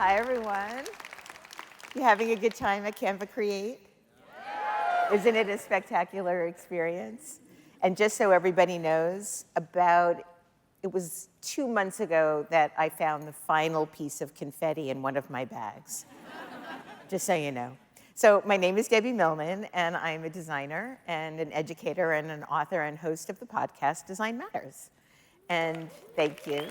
Hi, everyone. You having a good time at Canva Create? Isn't it a spectacular experience? And just so everybody knows, it was 2 months ago that I found the final piece of confetti in one of my bags. Just so you know. So my name is Debbie Millman, and I'm a designer and an educator and an author and host of the podcast Design Matters. And thank you.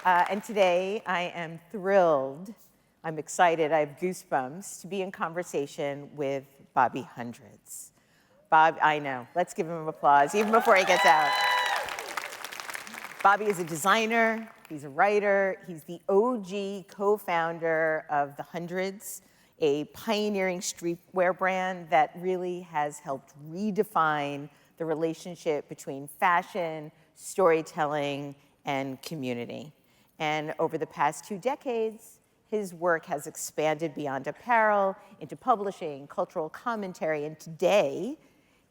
And today I am thrilled, I'm excited, I have goosebumps to be in conversation with Bobby Hundreds. Bob, I know, let's give him applause even before he gets out. Bobby is a designer, he's a writer, he's the OG co-founder of The Hundreds, a pioneering streetwear brand that really has helped redefine the relationship between fashion, storytelling, and community. And over the past 2 decades, his work has expanded beyond apparel into publishing, cultural commentary, and today,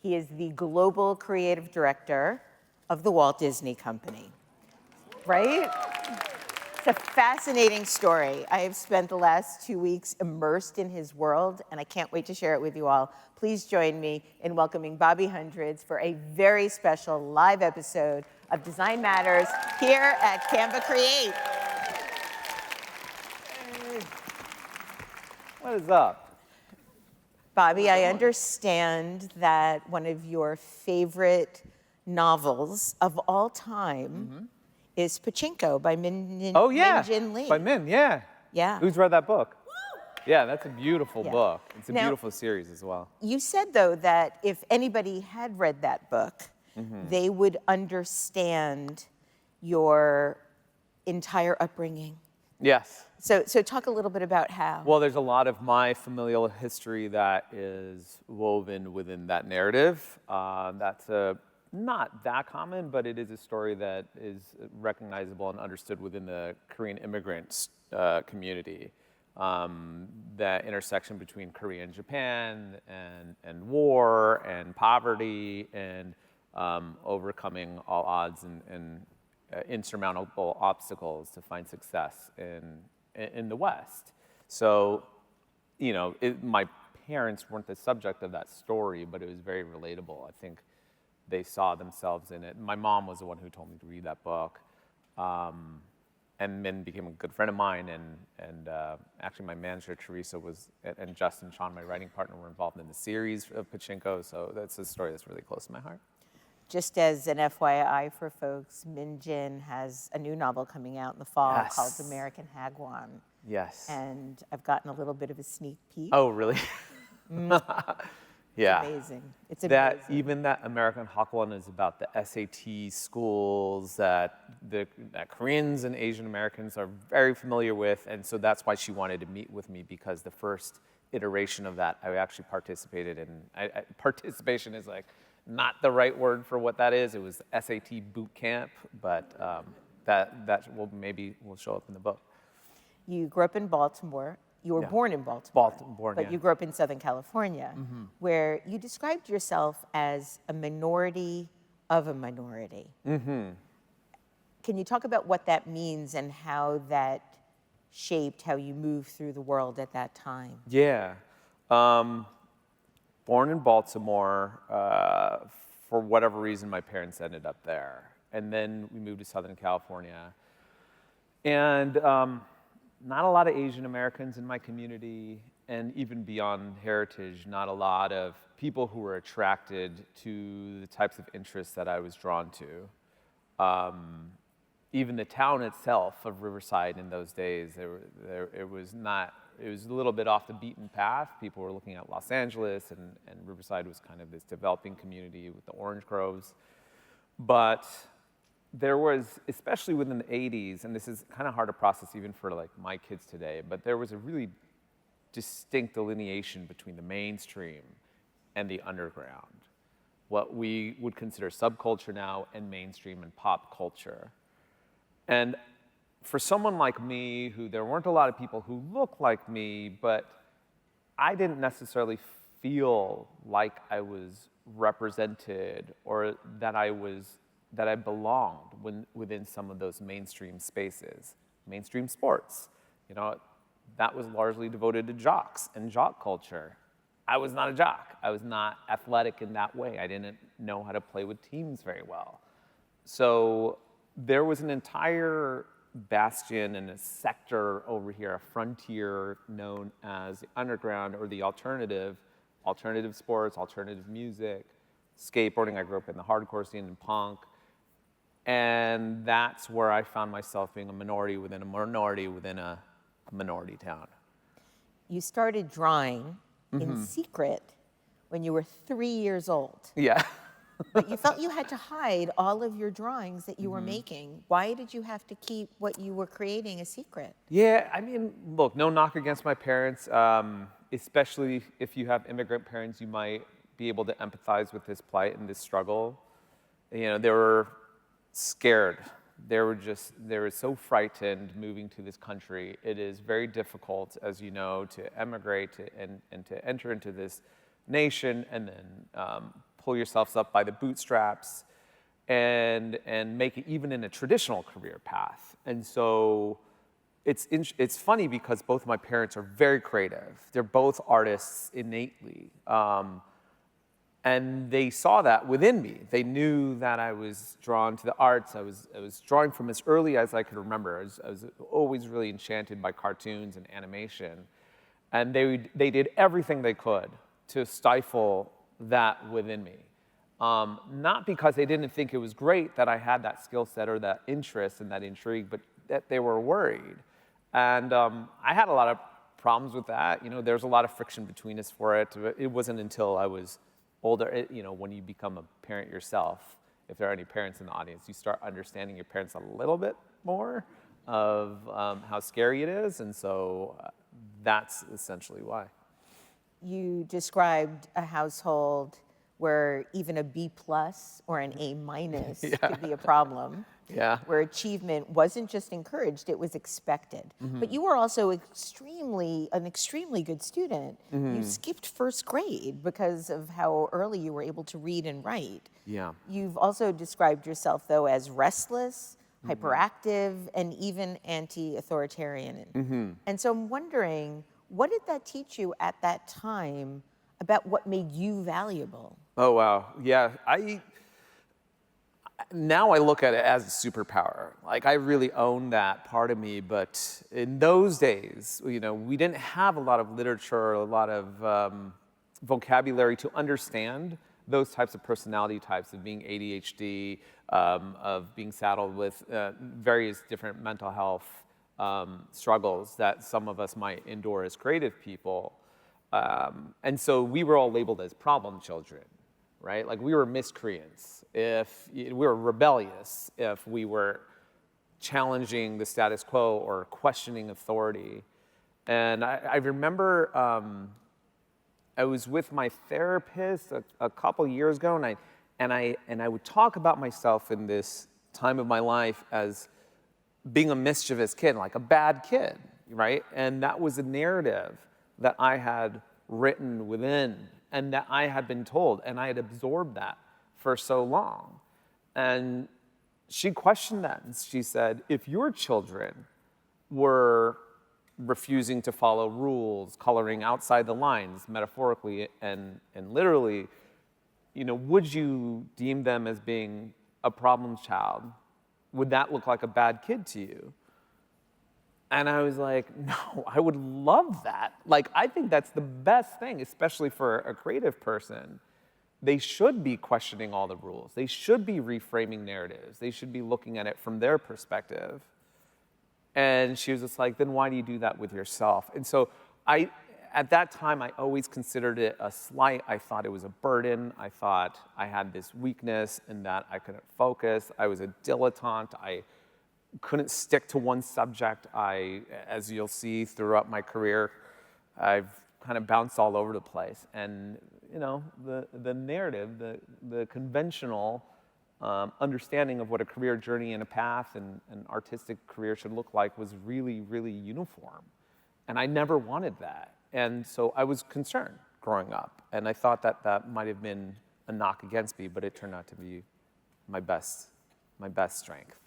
he is the global creative director of the Walt Disney Company. Right? It's a fascinating story. I have spent the last 2 weeks immersed in his world, and I can't wait to share it with you all. Please join me in welcoming Bobby Hundreds for a very special live episode of Design Matters here at Canva Create. Hey. What is up? Bobby, I understand that one of your favorite novels of all time is Pachinko by Min Jin Lee. By Min, yeah. Yeah. Who's read that book? Yeah, that's a beautiful book. It's a Now, beautiful series as well. You said, though, that if anybody had read that book, they would understand your entire upbringing. Yes. So talk a little bit about how. Well, there's a lot of my familial history that is woven within that narrative. That's not that common, but it is a story that is recognizable and understood within the Korean immigrant community. That intersection between Korea and Japan and war and poverty and overcoming all odds and insurmountable obstacles to find success in the West. So, you know, my parents weren't the subject of that story, but it was very relatable. I think they saw themselves in it. My mom was the one who told me to read that book. And Min became a good friend of mine, and actually my manager, Teresa, and Justin Sean, my writing partner, were involved in the series of Pachinko, so that's a story that's really close to my heart. Just as an FYI for folks, Min Jin has a new novel coming out in the fall called American Hagwon. Yes. And I've gotten a little bit of a sneak peek. Oh, really? Yeah. It's amazing. It's amazing. Even that American Hagwon is about the SAT schools that Koreans and Asian Americans are very familiar with, and so that's why she wanted to meet with me, because the first iteration of that I actually participated in. Participation is like not the right word for what that is. It was SAT boot camp, but that will show up in the book. You grew up in Baltimore. You were born in Baltimore, but you grew up in Southern California, where you described yourself as a minority of a minority. Can you talk about what that means and how that shaped how you moved through the world at that time? Yeah. Born in Baltimore, for whatever reason, my parents ended up there. And then we moved to Southern California. And not a lot of Asian Americans in my community, and even beyond heritage, not a lot of people who were attracted to the types of interests that I was drawn to. Even the town itself of Riverside in those days, it was a little bit off the beaten path. People were looking at Los Angeles, and Riverside was kind of this developing community with the orange groves. But there was, especially within the 80s, and this is kind of hard to process even for like my kids today, but there was a really distinct delineation between the mainstream and the underground. What we would consider subculture now and mainstream and pop culture. And for someone like me, who there weren't a lot of people who looked like me, but I didn't necessarily feel like I was represented or that I belonged within some of those mainstream spaces. mainstream sports. You know, that was largely devoted to jocks and jock culture. I was not a jock. I was not athletic in that way. I didn't know how to play with teams very well. So there was an entire bastion and a sector over here, a frontier known as the underground or the alternative sports, alternative music, skateboarding. I grew up in the hardcore scene and punk. And that's where I found myself being a minority within a minority within a minority town. You started drawing in secret when you were 3 years old. Yeah. But you felt you had to hide all of your drawings that you were making. Why did you have to keep what you were creating a secret? Yeah, I mean, look, no knock against my parents, especially if you have immigrant parents, you might be able to empathize with this plight and this struggle. You know, they were scared. They were so frightened moving to this country. It is very difficult, as you know, to emigrate and to enter into this nation and then pull yourselves up by the bootstraps and make it even in a traditional career path. And so it's funny because both my parents are very creative. They're both artists innately. And they saw that within me. They knew that I was drawn to the arts. I was drawing from as early as I could remember. I was always really enchanted by cartoons and animation. And they did everything they could to stifle that within me. Not because they didn't think it was great that I had that skill set or that interest and that intrigue, but that they were worried. And I had a lot of problems with that. You know, there's a lot of friction between us for it. It wasn't until I was older, you know, when you become a parent yourself, if there are any parents in the audience, you start understanding your parents a little bit more of how scary it is. And so that's essentially why. You described a household where even a B+ or an A- could be a problem. Yeah. Where achievement wasn't just encouraged, it was expected. But you were also an extremely good student. You skipped first grade because of how early you were able to read and write. Yeah. You've also described yourself, though, as restless, hyperactive, and even anti-authoritarian. And so I'm wondering, what did that teach you at that time about what made you valuable? Oh, wow. Yeah. Now I look at it as a superpower. Like, I really own that part of me, but in those days, you know, we didn't have a lot of literature, a lot of vocabulary to understand those types of personality types of being ADHD, of being saddled with various different mental health struggles that some of us might endure as creative people. And so we were all labeled as problem children, right? Like, we were miscreants, if we were rebellious, if we were challenging the status quo or questioning authority. And I remember I was with my therapist a couple years ago, and I would talk about myself in this time of my life as being a mischievous kid, like a bad kid, right? And that was a narrative that I had written within and that I had been told, and I had absorbed that for so long. And she questioned that, and she said, if your children were refusing to follow rules, coloring outside the lines, metaphorically and literally, you know, would you deem them as being a problem child? Would that look like a bad kid to you? And I was like, no, I would love that. Like, I think that's the best thing, especially for a creative person. They should be questioning all the rules. They should be reframing narratives. They should be looking at it from their perspective. And she was just like, then why do you do that with yourself? And so at that time, I always considered it a slight. I thought it was a burden. I thought I had this weakness in that I couldn't focus. I was a dilettante. I couldn't stick to one subject. As you'll see throughout my career, I've kind of bounced all over the place. And, you know, the narrative, the conventional understanding of what a career journey and a path and an artistic career should look like was really, really uniform. And I never wanted that. And so I was concerned growing up. And I thought that might have been a knock against me, but it turned out to be my best strength.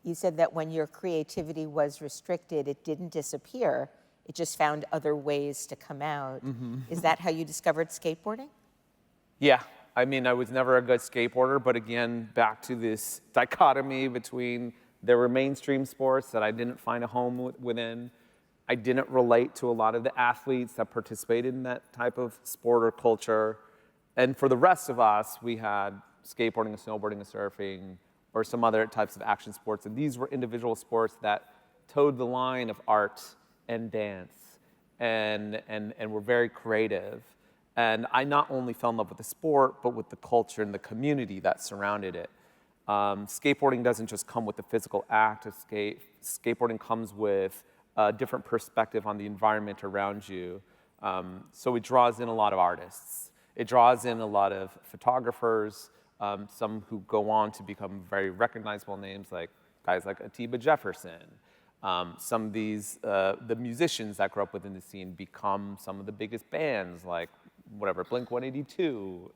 You said that when your creativity was restricted, it didn't disappear. It just found other ways to come out. Is that how you discovered skateboarding? Yeah, I mean, I was never a good skateboarder, but again, back to this dichotomy between there were mainstream sports that I didn't find a home within. I didn't relate to a lot of the athletes that participated in that type of sport or culture. And for the rest of us, we had skateboarding and snowboarding and surfing or some other types of action sports. And these were individual sports that towed the line of art and dance and were very creative. And I not only fell in love with the sport, but with the culture and the community that surrounded it. Skateboarding doesn't just come with the physical act of skate. Skateboarding comes with a different perspective on the environment around you. So it draws in a lot of artists. It draws in a lot of photographers, some who go on to become very recognizable names, like guys like Atiba Jefferson. Some of these, the musicians that grew up within the scene become some of the biggest bands, like whatever, Blink-182.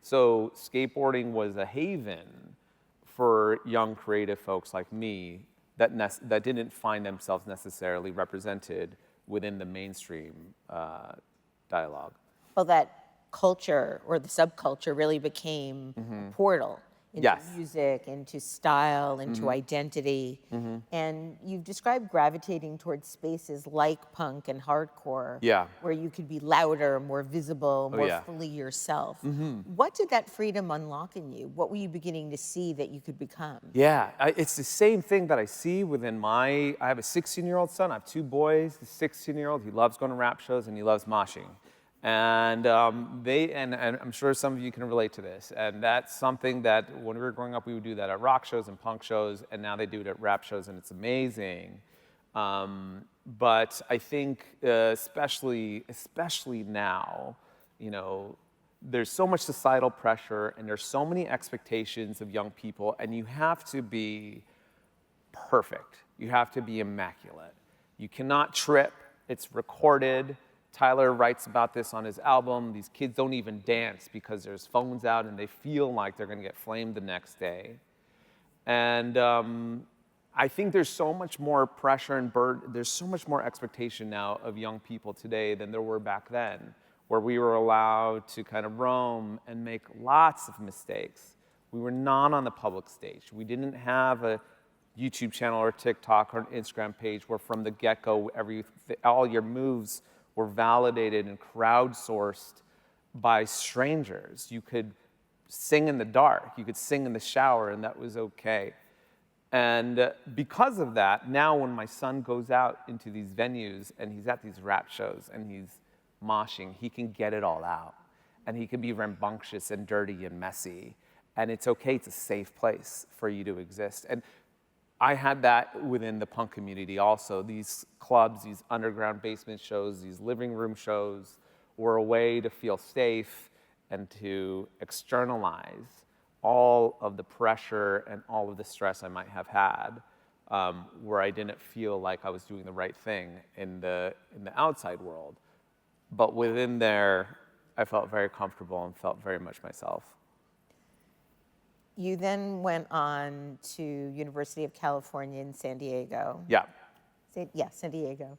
So skateboarding was a haven for young creative folks like me that didn't find themselves necessarily represented within the mainstream dialogue. Well, that culture or the subculture really became a portal into music, into style, into identity. And you've described gravitating towards spaces like punk and hardcore, where you could be louder, more visible, more fully yourself. What did that freedom unlock in you? What were you beginning to see that you could become? Yeah, it's the same thing that I see within I have a 16-year-old son, I have 2 boys. The 16-year-old, he loves going to rap shows and he loves moshing. And and I'm sure some of you can relate to this. And that's something that when we were growing up, we would do that at rock shows and punk shows, and now they do it at rap shows, and it's amazing. But I think especially now, you know, there's so much societal pressure, and there's so many expectations of young people, and you have to be perfect. You have to be immaculate. You cannot trip. It's recorded. Tyler writes about this on his album. These kids don't even dance because there's phones out and they feel like they're gonna get flamed the next day. And I think there's so much more pressure and there's so much more expectation now of young people today than there were back then, where we were allowed to kind of roam and make lots of mistakes. We were not on the public stage. We didn't have a YouTube channel or TikTok or an Instagram page where from the get-go, all your moves were validated and crowdsourced by strangers. You could sing in the dark, you could sing in the shower, and that was okay. And because of that, now when my son goes out into these venues and he's at these rap shows and he's moshing, he can get it all out. And he can be rambunctious and dirty and messy. And it's okay, it's a safe place for you to exist. And I had that within the punk community also. These clubs, these underground basement shows, these living room shows were a way to feel safe and to externalize all of the pressure and all of the stress I might have had, where I didn't feel like I was doing the right thing in the outside world. But within there, I felt very comfortable and felt very much myself. You then went on to University of California in San Diego. Yeah. San Diego.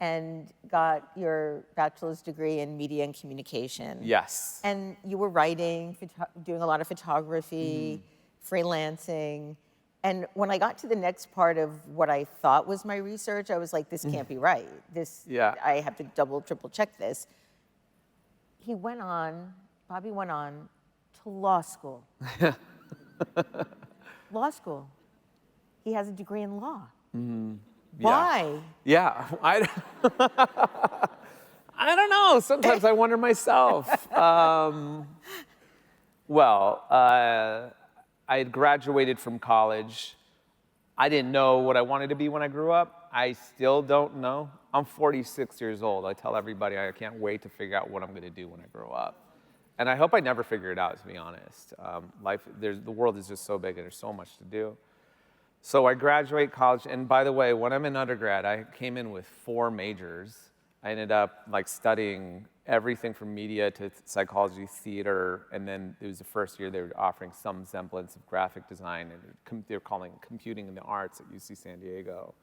And got your bachelor's degree in media and communication. Yes. And you were writing, doing a lot of photography, freelancing. And when I got to the next part of what I thought was my research, I was like, this can't be right. I have to double, triple check this. Bobby went on to law school. Law school. He has a degree in law. Why? Yeah. I don't know. Sometimes I wonder myself. I had graduated from college. I didn't know what I wanted to be when I grew up. I still don't know. I'm 46 years old. I tell everybody I can't wait to figure out what I'm going to do when I grow up. And I hope I never figure it out, to be honest. The world is just so big and there's so much to do. So I graduate college, and by the way, when I'm in undergrad, I came in with 4 majors. I ended up like studying everything from media to psychology, theater, and then it was the first year they were offering some semblance of graphic design, and they were calling it computing in the arts at UC San Diego.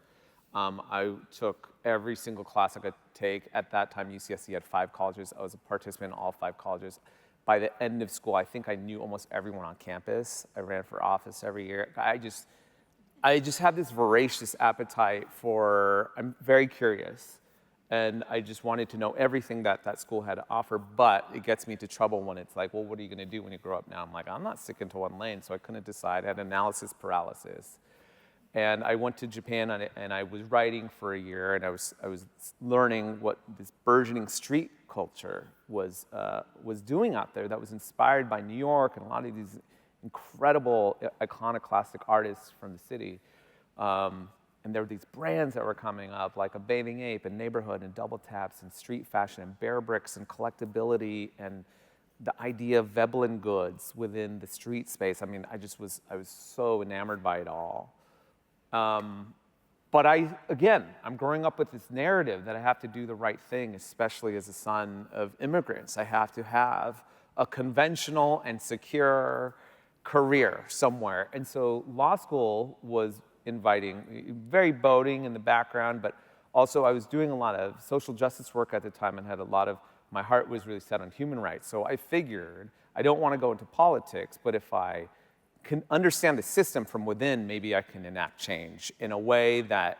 I took every single class I could take. At that time, UCSC had 5 colleges. I was a participant in all 5 colleges. By the end of school, I think I knew almost everyone on campus. I ran for office every year. I just had this voracious appetite for, I'm very curious, and I just wanted to know everything that that school had to offer, but it gets me into trouble when it's like, well, what are you gonna do when you grow up now? I'm like, I'm not sticking to one lane, so I couldn't decide. I had analysis paralysis. And I went to Japan and I was writing for a year, and I was learning what this burgeoning street culture was doing out there that was inspired by New York and a lot of these incredible iconoclastic artists from the city. And there were these brands that were coming up, like a Bathing Ape and Neighborhood and Double Taps and street fashion and Bear Bricks and collectability and the idea of Veblen goods within the street space. I mean, I was so enamored by it all. But I'm growing up with this narrative that I have to do the right thing, especially as a son of immigrants. I have to have a conventional and secure career somewhere. And so law school was inviting, very boating in the background, but also I was doing a lot of social justice work at the time and had my heart was really set on human rights. So I figured, I don't want to go into politics, but if I can understand the system from within, maybe I can enact change in a way that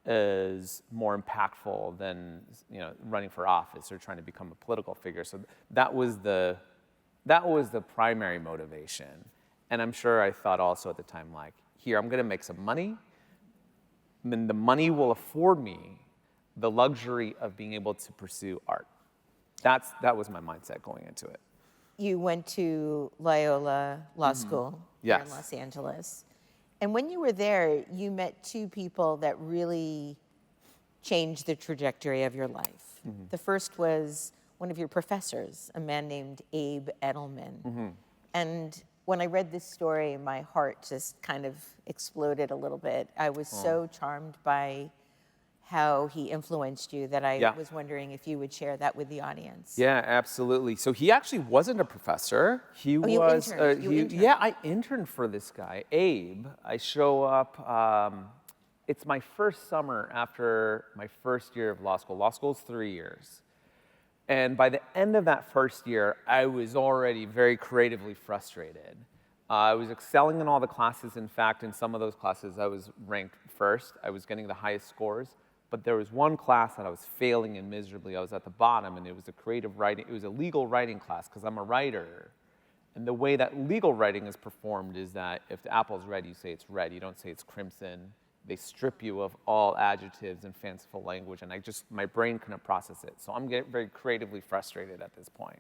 is more impactful than running for office or trying to become a political figure. So that was the primary motivation. And I'm sure I thought also at the time, like, here, I'm gonna make some money, and then the money will afford me the luxury of being able to pursue art. That was my mindset going into it. You went to Loyola Law School here in Los Angeles. And when you were there, you met 2 people that really changed the trajectory of your life. The first was one of your professors, a man named Abe Edelman. And when I read this story, my heart just kind of exploded a little bit. I was so charmed by how he influenced you that I was wondering if you would share that with the audience. Yeah, absolutely. So he actually wasn't a professor. He was. You interned. Yeah, I interned for this guy, Abe. I show up. It's my first summer after my first year of law school. Law school's 3 years. And by the end of that first year, I was already very creatively frustrated. I was excelling in all the classes. In fact, in some of those classes, I was ranked first. I was getting the highest scores. But there was one class that I was failing in miserably. I was at the bottom, and it was a creative writing. It was a legal writing class because I'm a writer. And the way that legal writing is performed is that if the apple's red, you say it's red. You don't say it's crimson. They strip you of all adjectives and fanciful language, and my brain couldn't process it. So I'm getting very creatively frustrated at this point.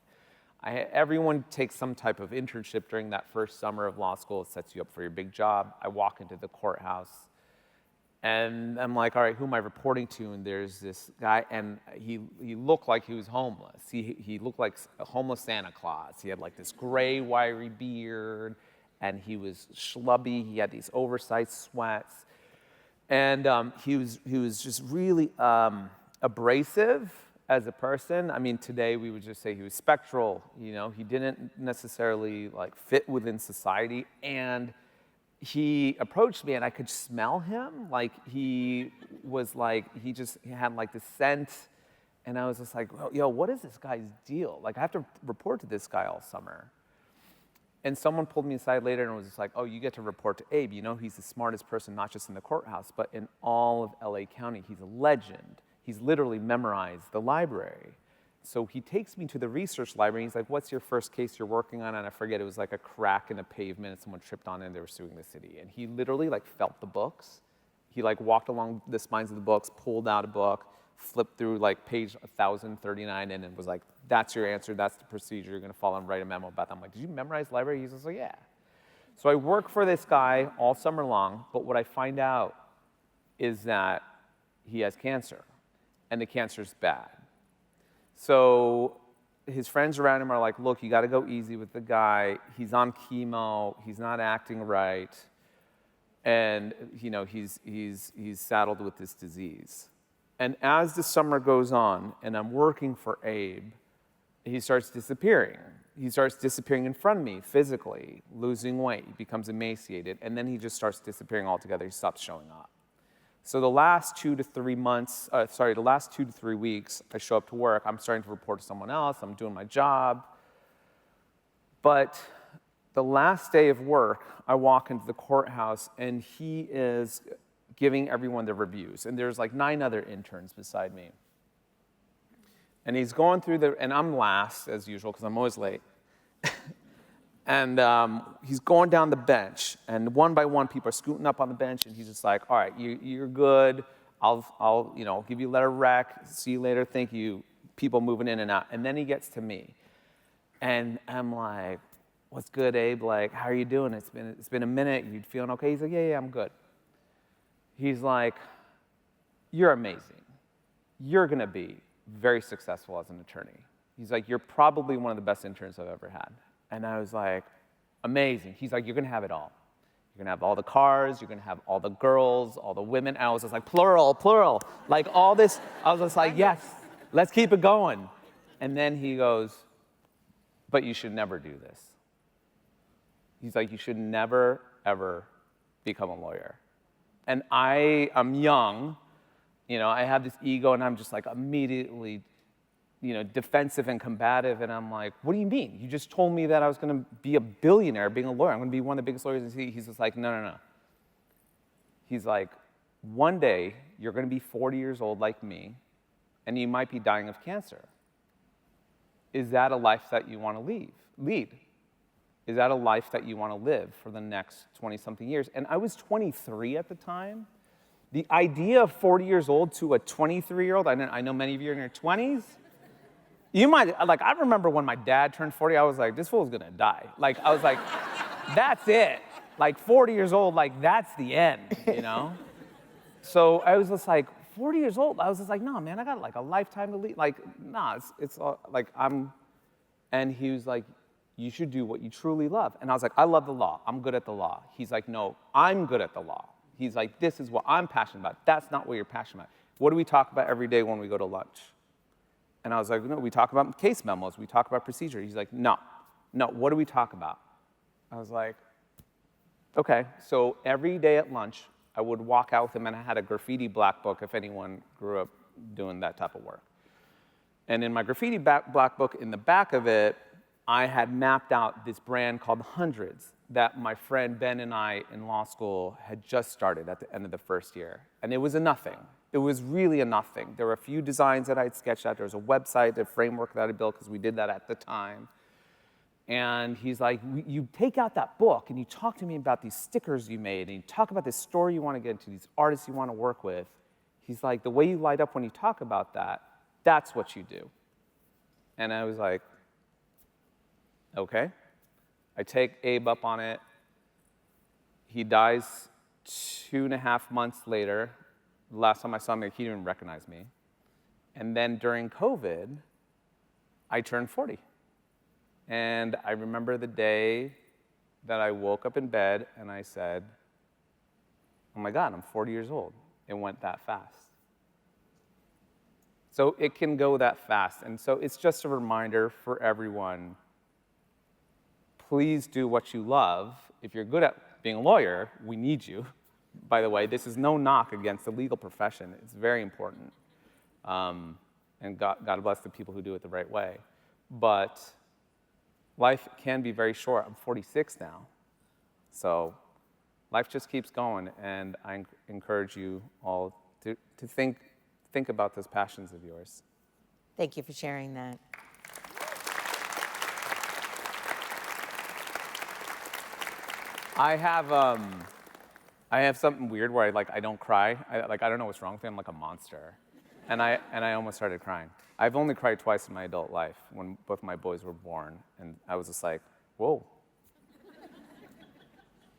Everyone takes some type of internship during that first summer of law school. It sets you up for your big job. I walk into the courthouse. And I'm like, all right, who am I reporting to? And there's this guy, and he looked like he was homeless. He looked like a homeless Santa Claus. He had like this gray, wiry beard, and he was schlubby. He had these oversized sweats. And he was just really abrasive as a person. I mean, today we would just say he was spectral. He didn't necessarily like fit within society. And he approached me and I could smell him. Like he had like this scent. And I was just like, well, yo, what is this guy's deal? Like I have to report to this guy all summer. And someone pulled me aside later and was just like, oh, you get to report to Abe. He's the smartest person, not just in the courthouse, but in all of LA County. He's a legend. He's literally memorized the library. So he takes me to the research library. He's like, what's your first case you're working on? And I forget, it was like a crack in a pavement and someone tripped on it and they were suing the city. And he literally like felt the books. He like walked along the spines of the books, pulled out a book, flipped through like page 1039 and then was like, that's your answer, that's the procedure you're gonna follow, and write a memo about that. I'm like, did you memorize the library? He's just like, yeah. So I work for this guy all summer long, but what I find out is that he has cancer, and the cancer's bad. So his friends around him are like, look, you gotta go easy with the guy. He's on chemo, he's not acting right, and he's saddled with this disease. And as the summer goes on and I'm working for Abe, he starts disappearing. He starts disappearing in front of me physically, losing weight. He becomes emaciated, and then he just starts disappearing altogether. He stops showing up. So the last 2 to 3 months, the last 2 to 3 weeks, I show up to work. I'm starting to report to someone else. I'm doing my job. But the last day of work, I walk into the courthouse, and he is giving everyone the reviews. And there's like 9 other interns beside me. And he's going through and I'm last, as usual, because I'm always late. And he's going down the bench, and one by one, people are scooting up on the bench, and he's just like, all right, you're good. I'll give you a letter rec. See you later. Thank you. People moving in and out. And then he gets to me. And I'm like, what's good, Abe? Like, how are you doing? It's been a minute. You feeling okay? He's like, yeah, I'm good. He's like, you're amazing. You're going to be very successful as an attorney. He's like, you're probably one of the best interns I've ever had. And I was like, amazing. He's like, you're going to have it all. You're going to have all the cars. You're going to have all the girls, all the women. And I was just like, plural. Like all this. I was just like, yes, let's keep it going. And then he goes, but you should never do this. He's like, you should never, ever become a lawyer. And I'm young. I have this ego, and I'm just like immediately, defensive and combative. And I'm like, what do you mean? You just told me that I was going to be a billionaire being a lawyer. I'm going to be one of the biggest lawyers in the city. He's just like, no. He's like, one day you're going to be 40 years old like me, and you might be dying of cancer. Is that a life that you want to lead? Is that a life that you want to live for the next 20-something years? And I was 23 at the time. The idea of 40 years old to a 23-year-old, I know many of you are in your 20s. You might, I remember when my dad turned 40, I was like, this fool's gonna die. I was like, that's it. 40 years old, that's the end, So I was just like, 40 years old? I was just like, no, man, I got a lifetime to lead. It's all, and he was like, you should do what you truly love. And I was like, I love the law. I'm good at the law. He's like, no, I'm good at the law. He's like, this is what I'm passionate about. That's not what you're passionate about. What do we talk about every day when we go to lunch? And I was like, no, we talk about case memos. We talk about procedure. He's like, no, what do we talk about? I was like, okay. So every day at lunch, I would walk out with him, and I had a graffiti black book if anyone grew up doing that type of work. And in my graffiti black book, in the back of it, I had mapped out this brand called Hundreds that my friend Ben and I in law school had just started at the end of the first year. And it was a nothing. It was really a nothing. There were a few designs that I'd sketched out. There was a website, a framework that I built, because we did that at the time. And he's like, you take out that book and you talk to me about these stickers you made, and you talk about this story you want to get into, these artists you want to work with. He's like, the way you light up when you talk about that, that's what you do. And I was like, okay. I take Abe up on it. He dies 2.5 months later. The last time I saw him, he didn't even recognize me. And then during COVID, I turned 40. And I remember the day that I woke up in bed and I said, oh my God, I'm 40 years old. It went that fast. So it can go that fast. And so it's just a reminder for everyone, please do what you love. If you're good at being a lawyer, we need you. By the way, this is no knock against the legal profession. It's very important. And God bless the people who do it the right way. But life can be very short. I'm 46 now. So life just keeps going. And I encourage you all to think about those passions of yours. Thank you for sharing that. I have something weird where I don't cry. I don't know what's wrong with me. I'm like a monster. And I almost started crying. I've only cried twice in my adult life, when both my boys were born, and I was just like, whoa.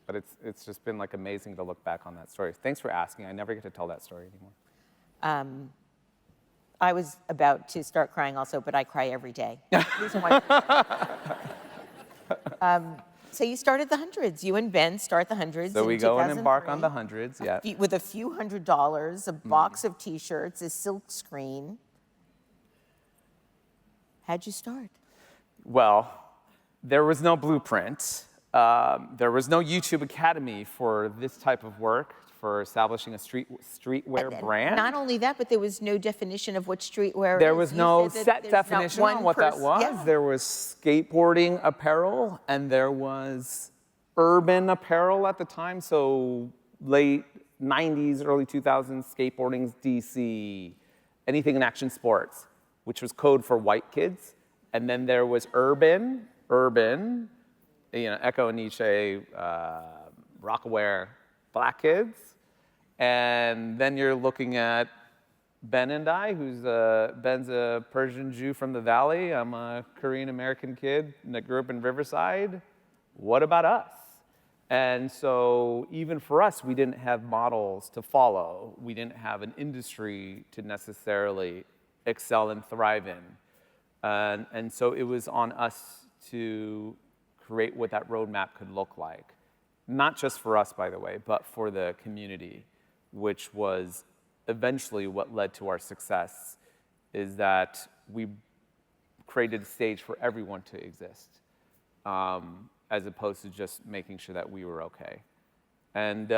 But it's just been amazing to look back on that story. Thanks for asking. I never get to tell that story anymore. I was about to start crying also, but I cry every day. Reason why. So you started the hundreds. You and Ben start the hundreds So in we go and embark on the 2003, hundreds, yeah. with a few $100s, a box of T-shirts, a silk screen. How'd you start? Well, there was no blueprint. There was no YouTube Academy for this type of work, for establishing a streetwear brand. Not only that, but there was no definition of what streetwear is. There was You no said that set there's not definition one on what that person- was. Yeah. There was skateboarding apparel, and there was urban apparel at the time. So late 90s, early 2000s, skateboarding's DC, anything in action sports, which was code for white kids. And then there was urban, Echo and Nietzsche, Rockaware, black kids. And then you're looking at Ben and I, Ben's a Persian Jew from the Valley. I'm a Korean American kid that grew up in Riverside. What about us? And so even for us, we didn't have models to follow. We didn't have an industry to necessarily excel and thrive in. And so it was on us to create what that roadmap could look like. Not just for us, by the way, but for the community, which was eventually what led to our success, is that we created a stage for everyone to exist, as opposed to just making sure that we were okay. And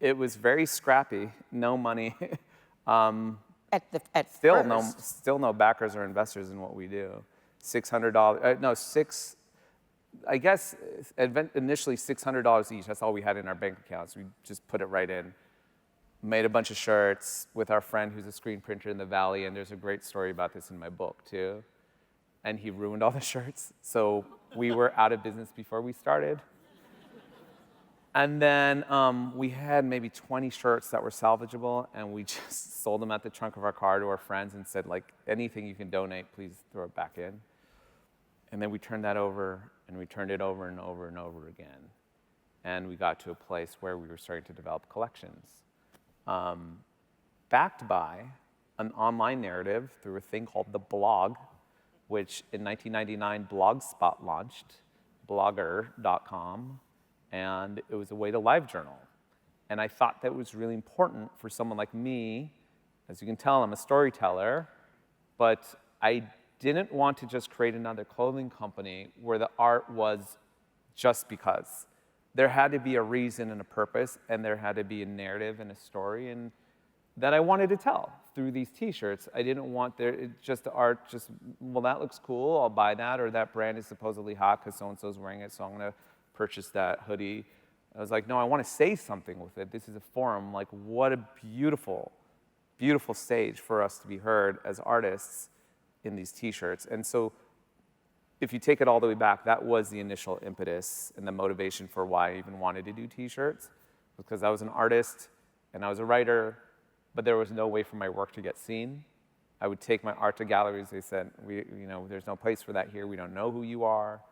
it was very scrappy, no money. Still no backers or investors in what we do. Initially $600 each. That's all we had in our bank accounts. We just put it right in. Made a bunch of shirts with our friend who's a screen printer in the Valley, and there's a great story about this in my book too. And he ruined all the shirts, so we were out of business before we started. And then we had maybe 20 shirts that were salvageable, and we just sold them at the trunk of our car to our friends and said, like, anything you can donate, please throw it back in. And then we turned that over, and we turned it over and over and over again. And we got to a place where we were starting to develop collections, backed by an online narrative through a thing called the blog, which in 1999 Blogspot launched, blogger.com, and it was a way to live journal. And I thought that was really important for someone like me. As you can tell, I'm a storyteller, but I didn't want to just create another clothing company where the art was just because. There had to be a reason and a purpose, and there had to be a narrative and a story and that I wanted to tell through these T-shirts. I didn't want just the art, well, that looks cool, I'll buy that, or that brand is supposedly hot because so-and-so's wearing it, so I'm gonna purchase that hoodie. I was like, no, I want to say something with it. This is a forum. Like, what a beautiful, beautiful stage for us to be heard as artists in these T-shirts. And so if you take it all the way back, that was the initial impetus and the motivation for why I even wanted to do T-shirts, because I was an artist and I was a writer, but there was no way for my work to get seen. I would take my art to galleries. They said, there's no place for that here. We don't know who you are.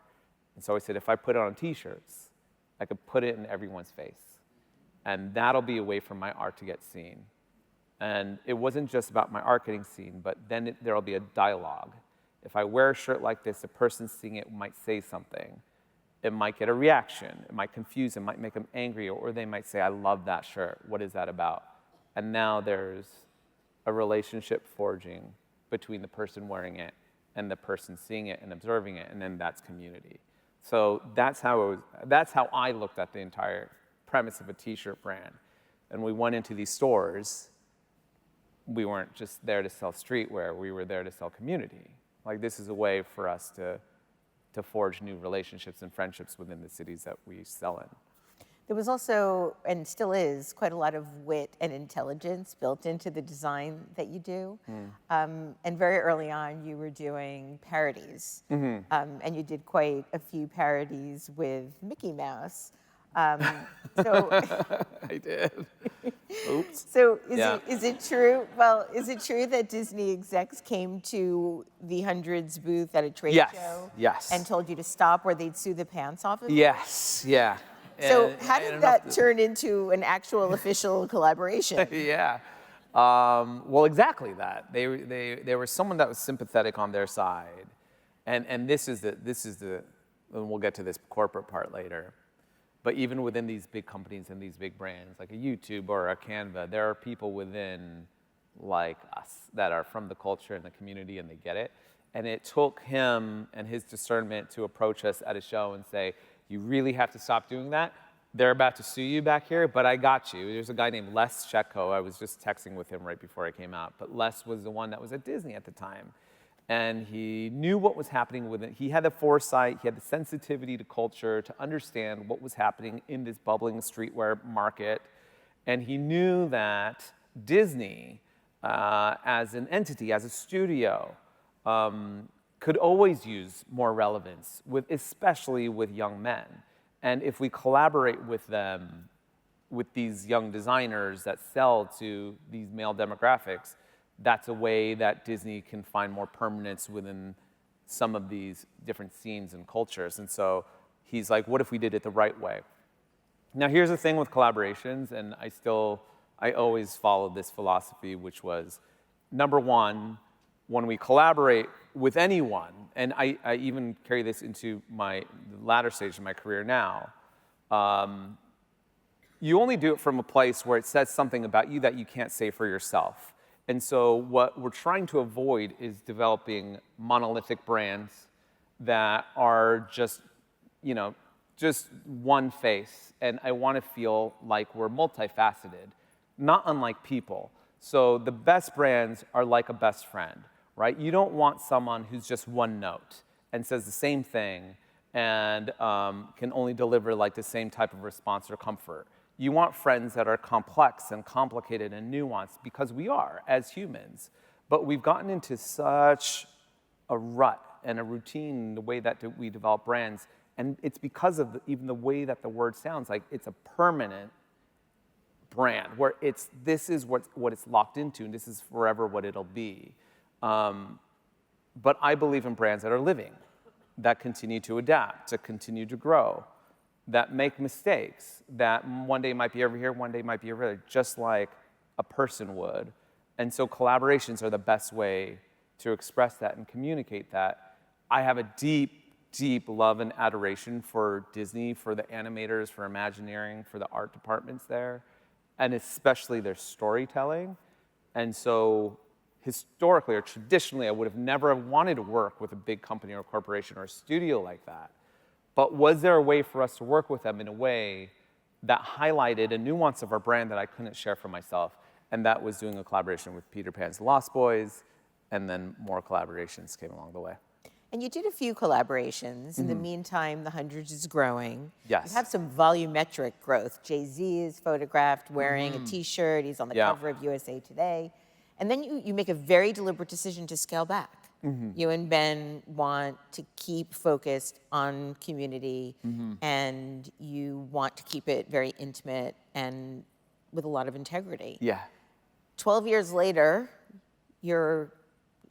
And so I said, if I put it on T-shirts, I could put it in everyone's face. And that'll be a way for my art to get seen. And it wasn't just about my art getting seen, but then there'll be a dialogue. If I wear a shirt like this, a person seeing it might say something. It might get a reaction. It might confuse them, might make them angry, or they might say, I love that shirt. What is that about? And now there's a relationship forging between the person wearing it and the person seeing it and observing it, and then that's community. So that's how I looked at the entire premise of a T-shirt brand. And we went into these stores. We weren't just there to sell streetwear. We were there to sell community. Like, this is a way for us to forge new relationships and friendships within the cities that we sell in. There was also, and still is, quite a lot of wit and intelligence built into the design that you do. And very early on, you were doing parodies. And you did quite a few parodies with Mickey Mouse. So I did. Oops. So is it true? Well, is it true that Disney execs came to the Hundreds booth at a trade show? Yes. And told you to stop, where they'd sue the pants off of you? Yes. Yeah. So how did that turn into an actual official collaboration? Yeah. Well, exactly that. They were someone that was sympathetic on their side, and this is the and we'll get to this corporate part later, but even within these big companies and these big brands, like a YouTube or a Canva, there are people within like us that are from the culture and the community and they get it. And it took him and his discernment to approach us at a show and say, you really have to stop doing that. They're about to sue you back here, but I got you. There's a guy named Les Chetko. I was just texting with him right before I came out, but Les was the one that was at Disney at the time. And he knew what was happening with it. He had the foresight, he had the sensitivity to culture to understand what was happening in this bubbling streetwear market. And he knew that Disney, as an entity, as a studio, could always use more relevance, especially with young men. And if we collaborate with them, with these young designers that sell to these male demographics, that's a way that Disney can find more permanence within some of these different scenes and cultures. And so he's like, what if we did it the right way? Now here's the thing with collaborations, and I always followed this philosophy, which was, number one, when we collaborate with anyone, and I even carry this into the latter stage of my career now, you only do it from a place where it says something about you that you can't say for yourself. And so what we're trying to avoid is developing monolithic brands that are just one face. And I want to feel like we're multifaceted, not unlike people. So the best brands are like a best friend, right? You don't want someone who's just one note and says the same thing and can only deliver like the same type of response or comfort. You want friends that are complex and complicated and nuanced, because we are as humans. But we've gotten into such a rut and a routine in the way that we develop brands. And it's because of even the way that the word sounds like it's a permanent brand, where this is what it's locked into, and this is forever what it'll be. But I believe in brands that are living, that continue to adapt, to continue to grow, that make mistakes, that one day might be over here, one day might be over there, just like a person would. And so collaborations are the best way to express that and communicate that. I have a deep, deep love and adoration for Disney, for the animators, for Imagineering, for the art departments there, and especially their storytelling. And so historically or traditionally, I would have never wanted to work with a big company or a corporation or a studio like that. But was there a way for us to work with them in a way that highlighted a nuance of our brand that I couldn't share for myself? And that was doing a collaboration with Peter Pan's The Lost Boys, and then more collaborations came along the way. And you did a few collaborations. In the meantime, the Hundreds is growing. Yes. You have some volumetric growth. Jay-Z is photographed wearing a T-shirt. He's on the cover of USA Today. And then you make a very deliberate decision to scale back. You and Ben want to keep focused on community, and you want to keep it very intimate and with a lot of integrity. Yeah. 12 years later, you're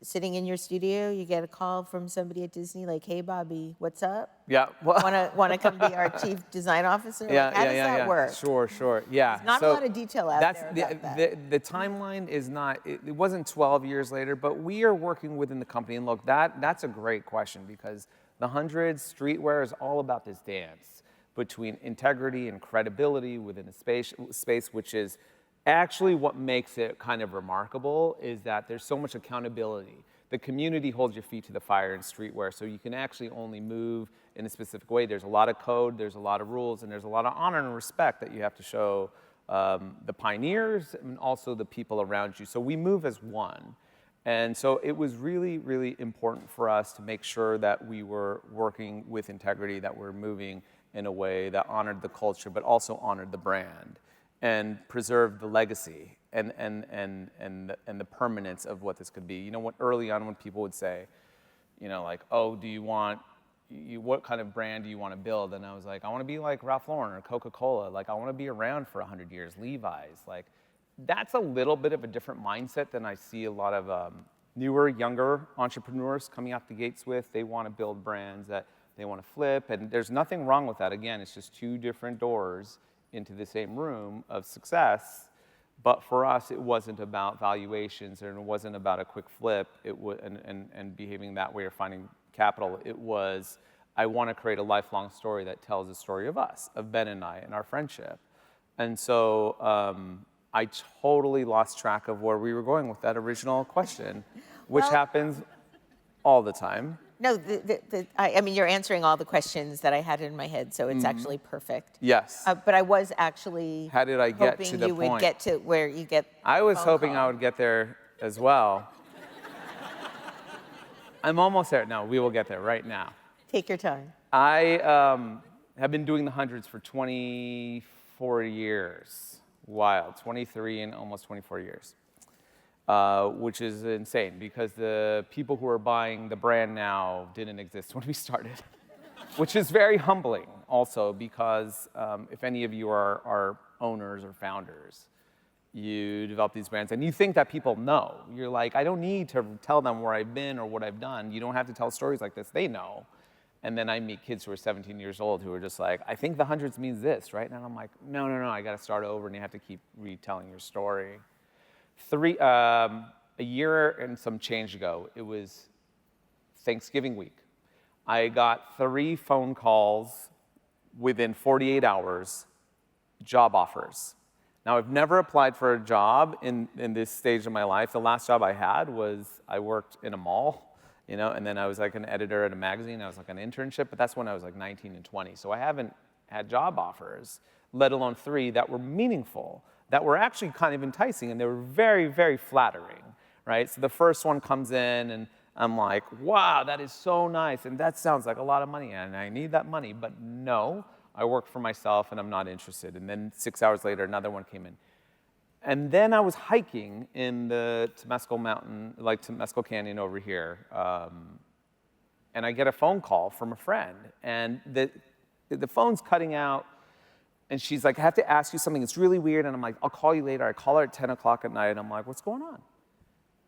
sitting in your studio, you get a call from somebody at Disney like, hey, Bobby, what's up? Yeah. Well, Want to come be our chief design officer? Yeah, like, how does that work? Sure. Yeah. There's not a lot of detail out there about that. The timeline is not, it wasn't 12 years later, but we are working within the company. And look, that's a great question, because the Hundreds, streetwear is all about this dance between integrity and credibility within a space, which is actually what makes it kind of remarkable, is that there's so much accountability. The community holds your feet to the fire in streetwear, so you can actually only move in a specific way. There's a lot of code, there's a lot of rules, and there's a lot of honor and respect that you have to show the pioneers and also the people around you. So we move as one. And so it was really, really important for us to make sure that we were working with integrity, that we're moving in a way that honored the culture, but also honored the brand, and preserve the legacy and the permanence of what this could be. You know, early on when people would say, you know, like, oh, what kind of brand do you want to build? And I was like, I want to be like Ralph Lauren or Coca-Cola. Like, I want to be around for 100 years, Levi's. Like, that's a little bit of a different mindset than I see a lot of newer, younger entrepreneurs coming out the gates with. They want to build brands that they want to flip, and there's nothing wrong with that. Again, it's just two different doors into the same room of success. But for us, it wasn't about valuations, and it wasn't about a quick flip and behaving that way or finding capital. It was I want to create a lifelong story that tells the story of us, of Ben and I, and our friendship. And so I totally lost track of where we were going with that original question, which happens all the time. No, I mean, you're answering all the questions that I had in my head, so it's actually perfect. Yes. But I was actually How did I get hoping to the you would point? get to where you get. I was phone hoping call. I would get there as well. I'm almost there. No, we will get there right now. Take your time. I have been doing the hundreds for 24 years. Wild, 23 and almost 24 years. Which is insane because the people who are buying the brand now didn't exist when we started. Which is very humbling also because if any of you are owners or founders, you develop these brands and you think that people know. You're like, I don't need to tell them where I've been or what I've done. You don't have to tell stories like this. They know. And then I meet kids who are 17 years old who are just like, I think the hundreds means this, right? And I'm like, no, I got to start over and you have to keep retelling your story. A year and some change ago, it was Thanksgiving week. I got 3 phone calls within 48 hours, job offers. Now, I've never applied for a job in this stage of my life. The last job I had was I worked in a mall, and then I was like an editor at a magazine. I was like an internship, but that's when I was like 19 and 20. So I haven't had job offers, let alone 3 that were meaningful, that were actually kind of enticing, and they were very, very flattering, right? So the first one comes in, and I'm like, wow, that is so nice, and that sounds like a lot of money, and I need that money, but no, I work for myself, and I'm not interested. And then 6 hours later, another one came in. And then I was hiking in the Temescal Mountain, like Temescal Canyon over here, and I get a phone call from a friend, and the phone's cutting out, and she's like, I have to ask you something. It's really weird. And I'm like, I'll call you later. I call her at 10 o'clock at night. And I'm like, what's going on?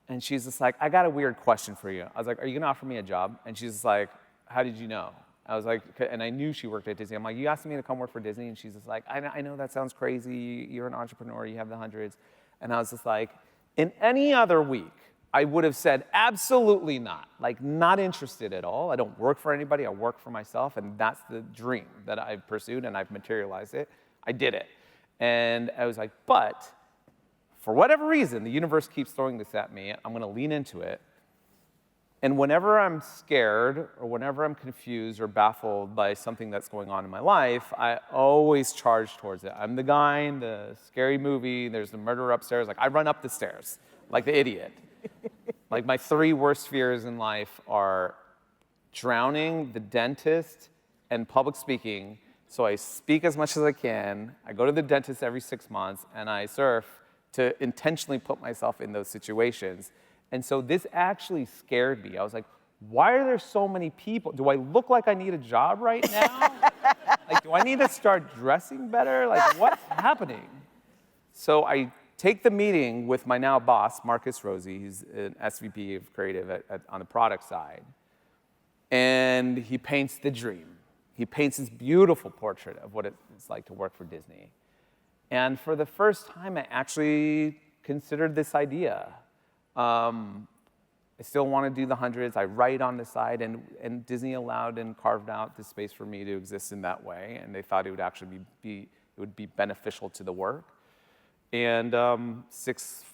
And she's just like, I got a weird question for you. I was like, are you going to offer me a job? And she's just like, how did you know? I was like, and I knew she worked at Disney. I'm like, you asked me to come work for Disney? And she's just like, I know that sounds crazy. You're an entrepreneur. You have the hundreds. And I was just like, in any other week, I would have said absolutely not, like not interested at all. I don't work for anybody, I work for myself, and that's the dream that I've pursued and I've materialized it. I did it. And I was like, but for whatever reason, the universe keeps throwing this at me, I'm gonna lean into it. And whenever I'm scared or whenever I'm confused or baffled by something that's going on in my life, I always charge towards it. I'm the guy in the scary movie, there's the murderer upstairs, like I run up the stairs like the idiot. Like my 3 worst fears in life are drowning, the dentist, and public speaking. So I speak as much as I can. I go to the dentist every 6 months, and I surf to intentionally put myself in those situations. And so this actually scared me. I was like, why are there so many people? Do I look like I need a job right now? Like, do I need to start dressing better? Like, what's happening? So I take the meeting with my now boss, Marcus Rosie. He's an SVP of creative on the product side. And he paints the dream. He paints this beautiful portrait of what it's like to work for Disney. And for the first time, I actually considered this idea. I still want to do the hundreds. I write on the side, and Disney allowed and carved out the space for me to exist in that way. And they thought it would actually be beneficial to the work. And 6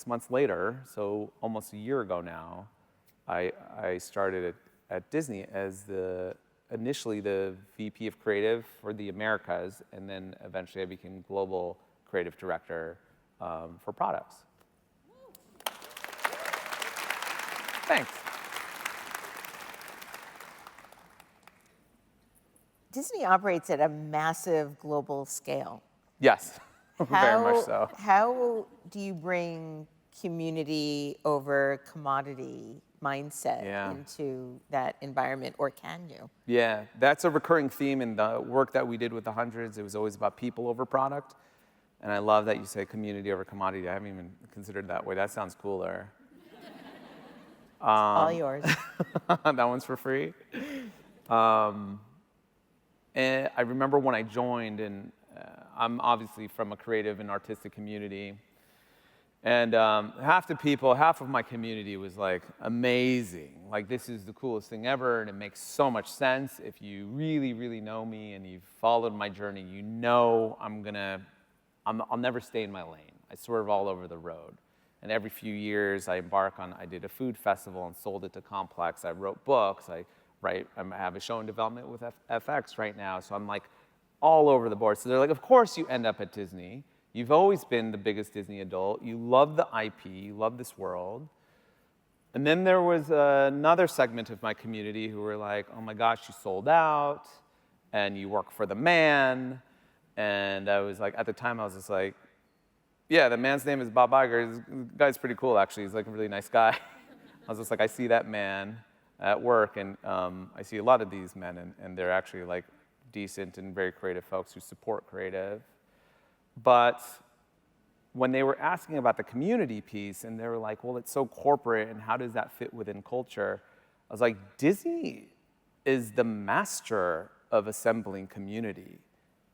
months later, so almost a year ago now, I started at Disney as initially the VP of Creative for the Americas, and then eventually I became Global Creative Director for products. Thanks. Disney operates at a massive global scale. Yes. Very much so. How do you bring community over commodity mindset into that environment, or can you? Yeah, that's a recurring theme in the work that we did with the hundreds. It was always about people over product. And I love that you say community over commodity. I haven't even considered it that way. That sounds cooler. All yours. That one's for free. And I remember when I joined, and I'm obviously from a creative and artistic community, And half of my community was like, amazing. Like, this is the coolest thing ever, and it makes so much sense. If you really, really know me and you've followed my journey, you know I'll never stay in my lane. I swerve all over the road. And every few years, I did a food festival and sold it to Complex. I wrote books. I have a show in development with FX right now. So I'm like all over the board. So they're like, of course you end up at Disney. You've always been the biggest Disney adult. You love the IP. You love this world. And then there was another segment of my community who were like, oh my gosh, you sold out, and you work for the man. And I was like, at the time, I was just like, yeah, the man's name is Bob Iger. The guy's pretty cool, actually. He's like a really nice guy. I was just like, I see that man at work, and I see a lot of these men, and they're actually like decent and very creative folks who support creative. But when they were asking about the community piece, and they were like, well, it's so corporate, and how does that fit within culture? I was like, Disney is the master of assembling community.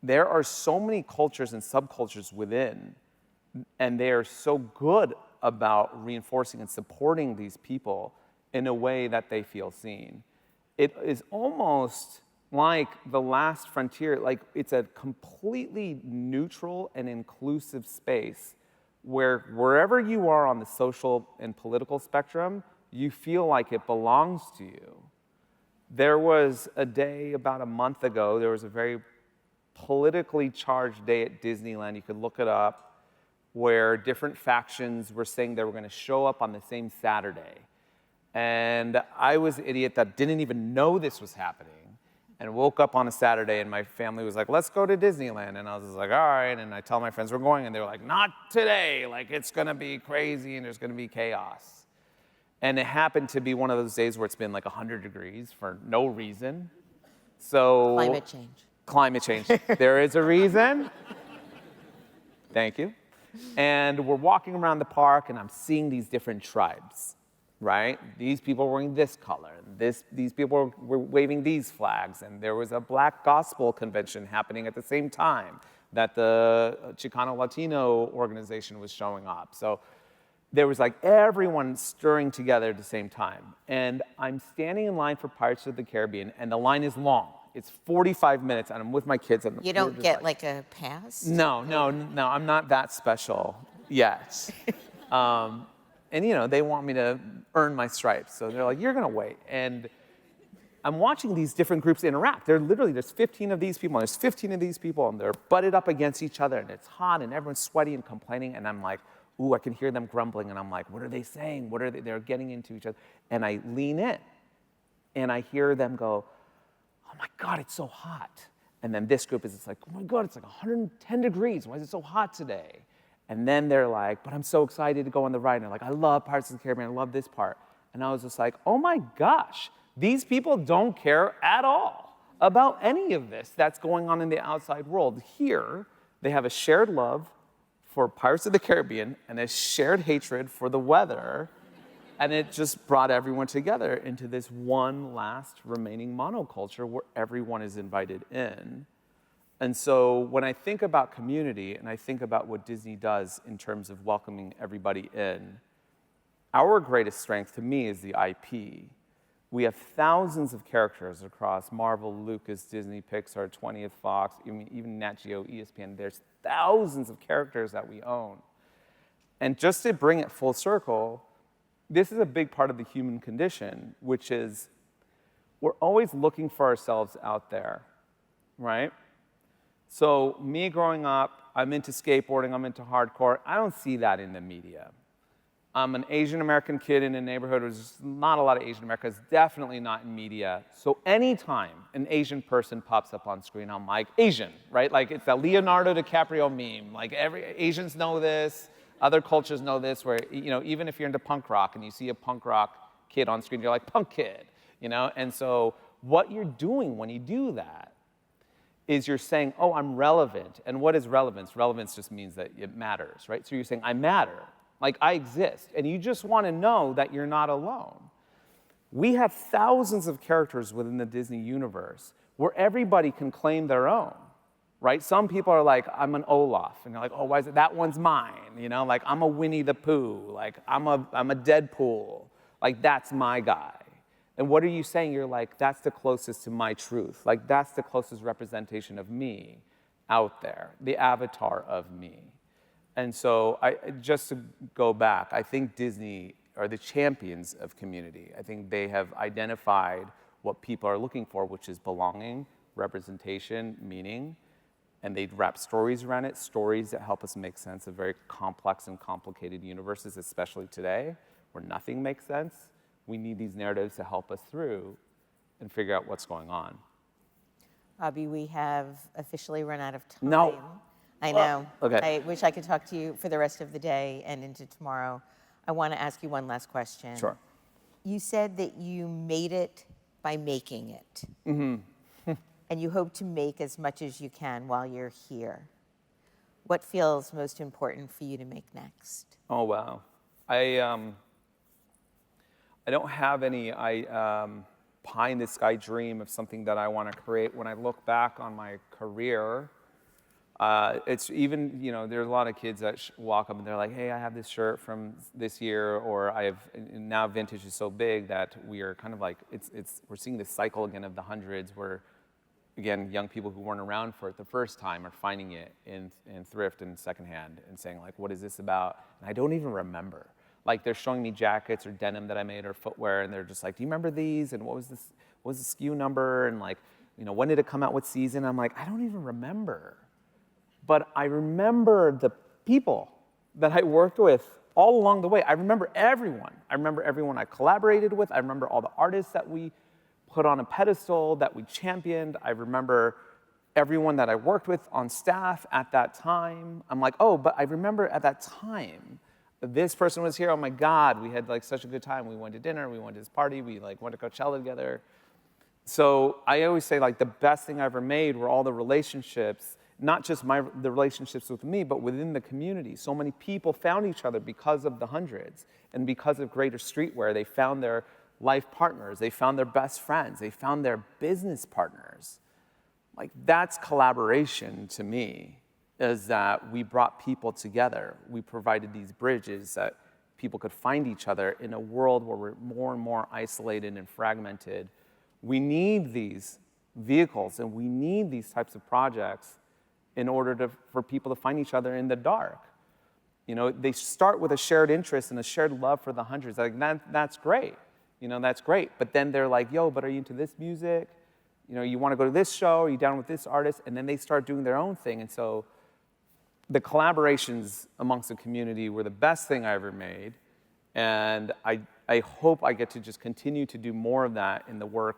There are so many cultures and subcultures within, and they are so good about reinforcing and supporting these people in a way that they feel seen. It is almost like the last frontier, like it's a completely neutral and inclusive space where wherever you are on the social and political spectrum, you feel like it belongs to you. There was a day about a month ago, there was a very politically charged day at Disneyland, you could look it up, where different factions were saying they were going to show up on the same Saturday. And I was an idiot that didn't even know this was happening, and woke up on a Saturday, and my family was like, let's go to Disneyland. And I was just like, all right. And I tell my friends we're going, and they were like, not today. Like, it's going to be crazy, and there's going to be chaos. And it happened to be one of those days where it's been like 100 degrees for no reason. So Climate change. Climate change. There is a reason. Thank you. And we're walking around the park, and I'm seeing these different tribes, right? These people were wearing this color. These people were waving these flags. And there was a Black gospel convention happening at the same time that the Chicano Latino organization was showing up. So there was like everyone stirring together at the same time. And I'm standing in line for Pirates of the Caribbean, and the line is long. It's 45 minutes, and I'm with my kids. And You don't get like a pass? No, I'm not that special yet. And you know, they want me to earn my stripes. So they're like, you're gonna wait. And I'm watching these different groups interact. There's 15 of these people, and there's 15 of these people, and they're butted up against each other, and it's hot, and everyone's sweaty and complaining, and I'm like, ooh, I can hear them grumbling, and I'm like, what are they saying? What are they? They're getting into each other. And I lean in, and I hear them go, oh my God, it's so hot. And then this group is just like, oh my God, it's like 110 degrees. Why is it so hot today? And then they're like, but I'm so excited to go on the ride. And they're like, I love Pirates of the Caribbean. I love this part. And I was just like, oh my gosh, these people don't care at all about any of this that's going on in the outside world. Here, they have a shared love for Pirates of the Caribbean and a shared hatred for the weather. And it just brought everyone together into this one last remaining monoculture where everyone is invited in. And so when I think about community and I think about what Disney does in terms of welcoming everybody in, our greatest strength to me is the IP. We have thousands of characters across Marvel, Lucas, Disney, Pixar, 20th Fox, even Nat Geo, ESPN. There's thousands of characters that we own. And just to bring it full circle, this is a big part of the human condition, which is we're always looking for ourselves out there, right? So me growing up, I'm into skateboarding, I'm into hardcore. I don't see that in the media. I'm an Asian American kid in a neighborhood where there's not a lot of Asian Americans, definitely not in media. So anytime an Asian person pops up on screen, I'm like, Asian, right? Like it's a Leonardo DiCaprio meme. Like Asians know this, other cultures know this, where, you know, even if you're into punk rock and you see a punk rock kid on screen, you're like, punk kid, you know? And so what you're doing when you do that is you're saying, oh, I'm relevant. And what is relevance? Relevance just means that it matters, right? So you're saying, I matter, like I exist. And you just want to know that you're not alone. We have thousands of characters within the Disney universe where everybody can claim their own, right? Some people are like, I'm an Olaf, and you're like, oh, why is it, that one's mine, you know? Like, I'm a Winnie the Pooh, like, I'm a Deadpool, like, that's my guy. And what are you saying? You're like, that's the closest to my truth. Like, that's the closest representation of me out there, the avatar of me. And so, just to go back, I think Disney are the champions of community. I think they have identified what people are looking for, which is belonging, representation, meaning, and they wrap stories around it, stories that help us make sense of very complex and complicated universes, especially today, where nothing makes sense. We need these narratives to help us through and figure out what's going on. Robbie, we have officially run out of time. No. I know. Okay. I wish I could talk to you for the rest of the day and into tomorrow. I want to ask you one last question. Sure. You said that you made it by making it. Mm-hmm. And you hope to make as much as you can while you're here. What feels most important for you to make next? Oh, wow. I don't have any pie-in-the-sky dream of something that I want to create. When I look back on my career, it's even, you know, there's a lot of kids that walk up and they're like, hey, I have this shirt from this year, or now vintage is so big that we are kind of like, we're seeing this cycle again of the hundreds where, again, young people who weren't around for it the first time are finding it in thrift and secondhand and saying like, what is this about? And I don't even remember. Like, they're showing me jackets or denim that I made or footwear, and they're just like, do you remember these? And what was the SKU number? And like, you know, when did it come out? What season? I'm like, I don't even remember. But I remember the people that I worked with all along the way. I remember everyone. I remember everyone I collaborated with. I remember all the artists that we put on a pedestal, that we championed. I remember everyone that I worked with on staff at that time. I'm like, oh, but I remember at that time, this person was here, oh my God, we had like such a good time. We went to dinner, we went to this party, we like went to Coachella together. So I always say like the best thing I ever made were all the relationships, not just the relationships with me, but within the community. So many people found each other because of the hundreds and because of Greater Streetwear. They found their life partners, they found their best friends, they found their business partners. Like, that's collaboration to me, is that we brought people together. We provided these bridges that people could find each other in a world where we're more and more isolated and fragmented. We need these vehicles and we need these types of projects in order for people to find each other in the dark. You know, they start with a shared interest and a shared love for the hundreds. Like, that's great. You know, that's great. But then they're like, yo, but are you into this music? You know, you want to go to this show? Are you down with this artist? And then they start doing their own thing. And so the collaborations amongst the community were the best thing I ever made. And I hope I get to just continue to do more of that in the work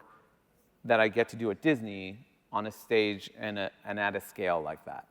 that I get to do at Disney on a stage and at a scale like that.